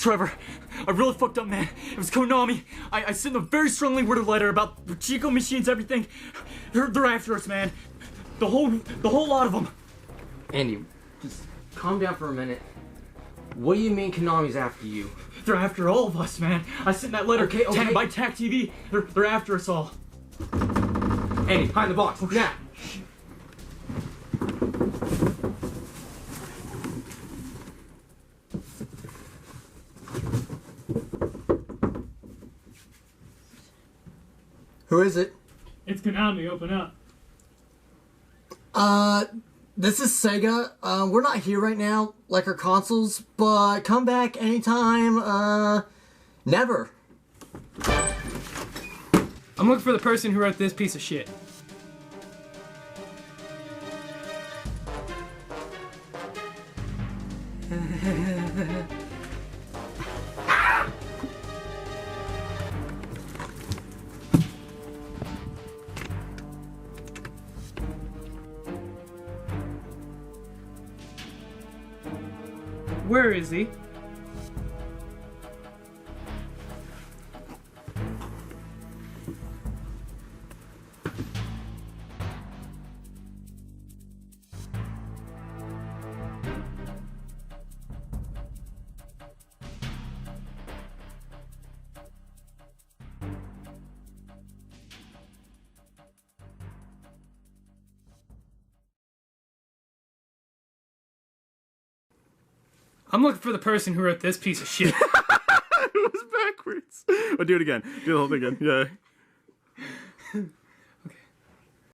Trevor, I really fucked up, man. It was Konami. I sent them a very strongly worded letter about Pachinko machines, everything. They're after us, man. The whole lot of them. Andy, just calm down for a minute. What do you mean Konami's after you? They're after all of us, man. I sent that letter by tackTV. They're after us all. Andy, behind the box, now! Who is it? It's Konami, open up. This is Sega. We're not here right now, like our consoles, but come back anytime, never. I'm looking for the person who wrote this piece of shit. Where is he? I'm looking for the person who wrote this piece of shit. It was backwards. Oh, do it again. Do the whole thing again. Yeah.